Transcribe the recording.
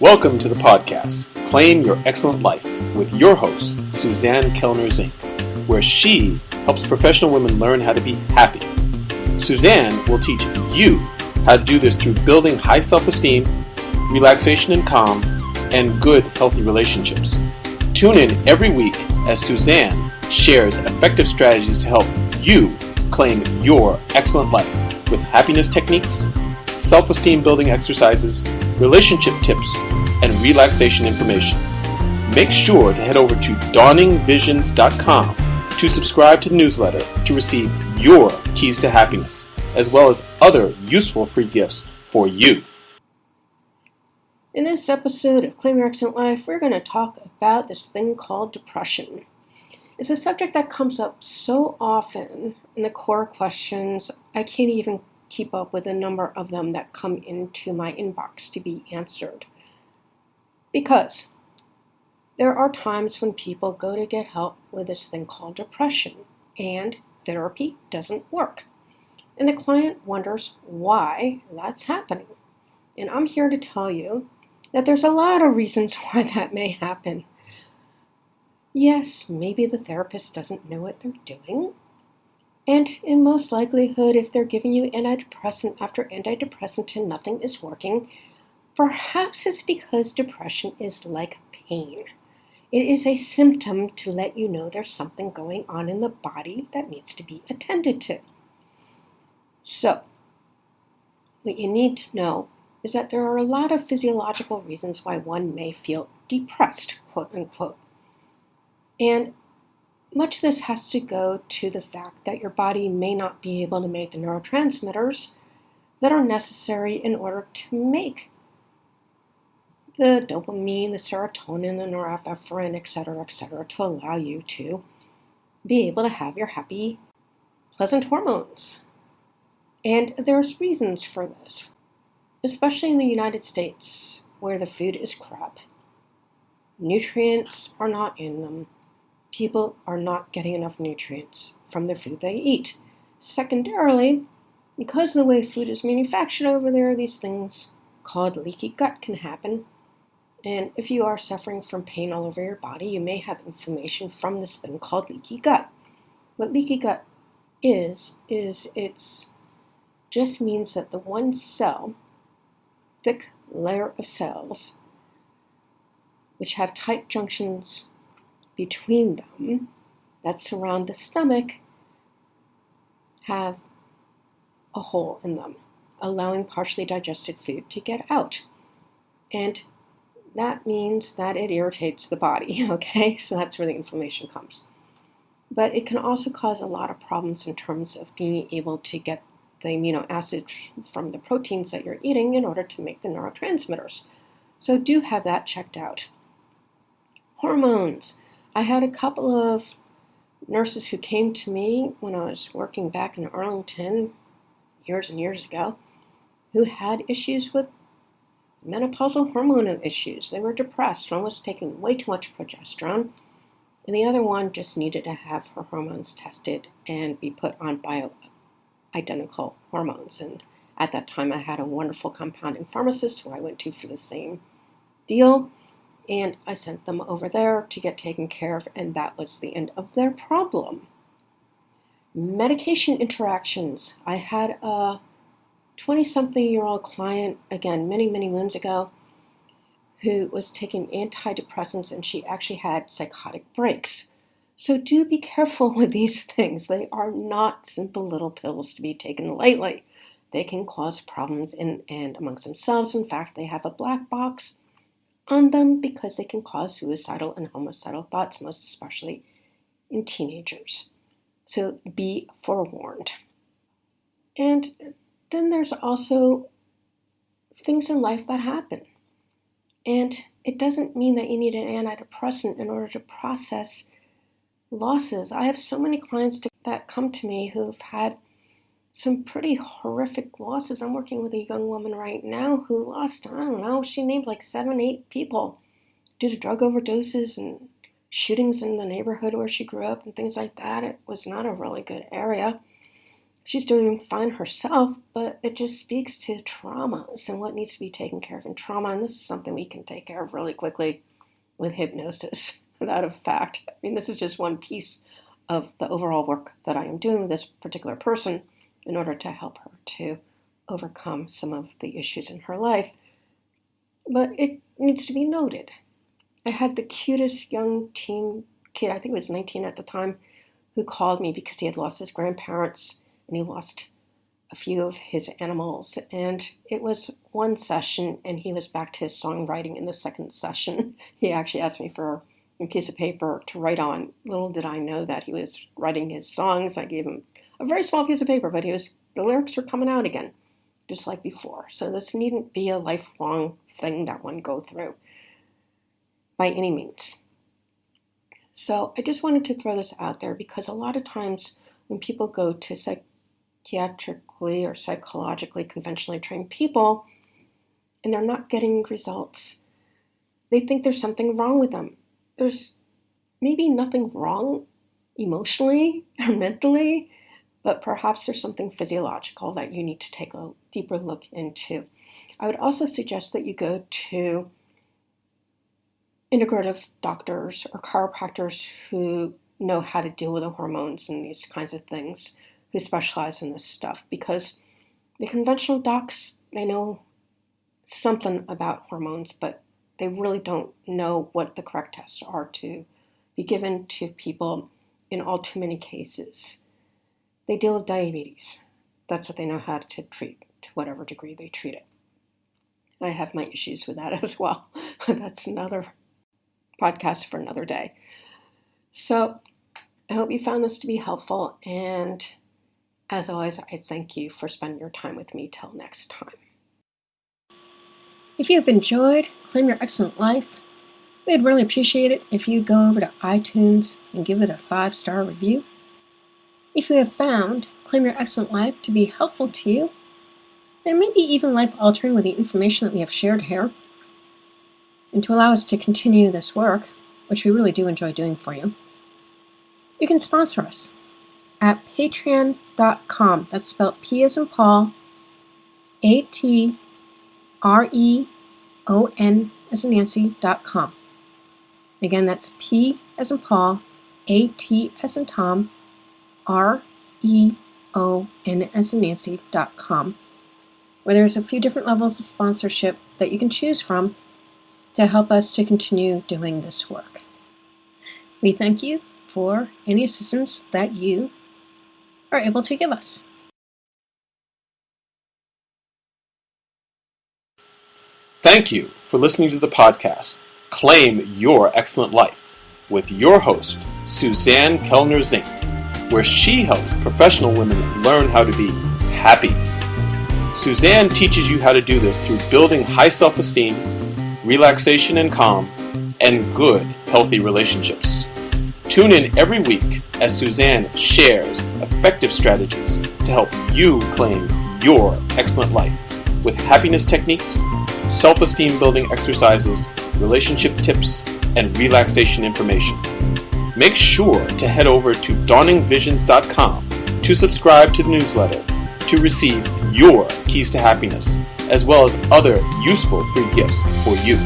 Welcome to the podcast, Claim Your Excellent Life, with your host, Suzanne Kellner-Zinck, where she helps professional women learn how to be happy. Suzanne will teach you how to do this through building high self-esteem, relaxation and calm, and good, healthy relationships. Tune in every week as Suzanne shares effective strategies to help you claim your excellent life with happiness techniques, self-esteem building exercises, relationship tips, and relaxation information. Make sure to head over to dawningvisions.com to subscribe to the newsletter to receive your keys to happiness, as well as other useful free gifts for you. In this episode of Claim Your Excellent Life, we're going to talk about this thing called depression. It's a subject that comes up so often in the core questions, I can't even keep up with the number of them that come into my inbox to be answered. Because there are times when people go to get help with this thing called depression, and therapy doesn't work. And the client wonders why that's happening. And I'm here to tell you that there's a lot of reasons why that may happen. Yes, maybe the therapist doesn't know what they're doing. And in most likelihood, if they're giving you antidepressant after antidepressant and nothing is working, perhaps it's because depression is like pain. It is a symptom to let you know there's something going on in the body that needs to be attended to. So, what you need to know is that there are a lot of physiological reasons why one may feel depressed, quote unquote. And much of this has to go to the fact that your body may not be able to make the neurotransmitters that are necessary in order to make the dopamine, the serotonin, the norepinephrine, etc., to allow you to be able to have your happy, pleasant hormones. And there's reasons for this, especially in the United States, where the food is crap. Nutrients are not in them. People are not getting enough nutrients from the food they eat. Secondarily, because of the way food is manufactured over there, these things called leaky gut can happen. And if you are suffering from pain all over your body, you may have inflammation from this thing called leaky gut. What leaky gut is it's just means that the one cell, thick layer of cells, which have tight junctions between them that surround the stomach, have a hole in them, allowing partially digested food to get out. And that means that it irritates the body, okay? So that's where the inflammation comes. But it can also cause a lot of problems in terms of being able to get the amino acids from the proteins that you're eating in order to make the neurotransmitters. So do have that checked out. Hormones. I had a couple of nurses who came to me when I was working back in Arlington years and years ago who had issues with menopausal hormonal issues. They were depressed. One was taking way too much progesterone, and the other one just needed to have her hormones tested and be put on bioidentical hormones. And at that time, I had a wonderful compounding pharmacist who I went to for the same deal. And I sent them over there to get taken care of, and that was the end of their problem. Medication interactions. I had a 20-something-year-old client, again, many, many moons ago, who was taking antidepressants, and she actually had psychotic breaks. So do be careful with these things. They are not simple little pills to be taken lightly. They can cause problems in and amongst themselves. In fact, they have a black box on them because they can cause suicidal and homicidal thoughts, most especially in teenagers. So be forewarned. And then there's also things in life that happen. And it doesn't mean that you need an antidepressant in order to process losses. I have so many clients that come to me who've had some pretty horrific losses. I'm working with a young woman right now who lost, she named like 7, 8 people due to drug overdoses and shootings in the neighborhood where she grew up and things like that. It was not a really good area. She's doing fine herself, but it just speaks to traumas and what needs to be taken care of in trauma. And this is something we can take care of really quickly with hypnosis, without a fact. I mean, this is just one piece of the overall work that I am doing with this particular person in order to help her to overcome some of the issues in her life. But it needs to be noted. I had the cutest young teen kid, I think he was 19 at the time, who called me because he had lost his grandparents and he lost a few of his animals. And it was one session and he was back to his songwriting in the second session. He actually asked me for a piece of paper to write on. Little did I know that he was writing his songs. I gave him a very small piece of paper, but the lyrics were coming out again, just like before. So this needn't be a lifelong thing that one go through by any means. So I just wanted to throw this out there because a lot of times when people go to psychiatrically or psychologically conventionally trained people and they're not getting results, they think there's something wrong with them. There's maybe nothing wrong emotionally or mentally, but perhaps there's something physiological that you need to take a deeper look into. I would also suggest that you go to integrative doctors or chiropractors who know how to deal with the hormones and these kinds of things, who specialize in this stuff, because the conventional docs, they know something about hormones, but they really don't know what the correct tests are to be given to people in all too many cases. They deal with diabetes. That's what they know how to treat, to whatever degree they treat it. I have my issues with that as well. That's another podcast for another day. So I hope you found this to be helpful. And as always, I thank you for spending your time with me. Till next time. If you have enjoyed Claim Your Excellent Life, we'd really appreciate it if you go over to iTunes and give it a 5-star review. If you have found Claim Your Excellent Life to be helpful to you, and maybe even life-altering with the information that we have shared here, and to allow us to continue this work, which we really do enjoy doing for you, you can sponsor us at patreon.com. That's spelled P as in Paul, ATREON as in Nancy.com. Again, that's P as in Paul, AT as in Tom, REON as in Nancy.com, where there's a few different levels of sponsorship that you can choose from to help us to continue doing this work. We thank you for any assistance that you are able to give us. Thank you for listening to the podcast, Claim Your Excellent Life, with your host, Suzanne Kellner-Zinck, where she helps professional women learn how to be happy. Suzanne teaches you how to do this through building high self-esteem, relaxation and calm, and good, healthy relationships. Tune in every week as Suzanne shares effective strategies to help you claim your excellent life with happiness techniques, self-esteem building exercises, relationship tips, and relaxation information. Make sure to head over to dawningvisions.com to subscribe to the newsletter to receive your keys to happiness, as well as other useful free gifts for you.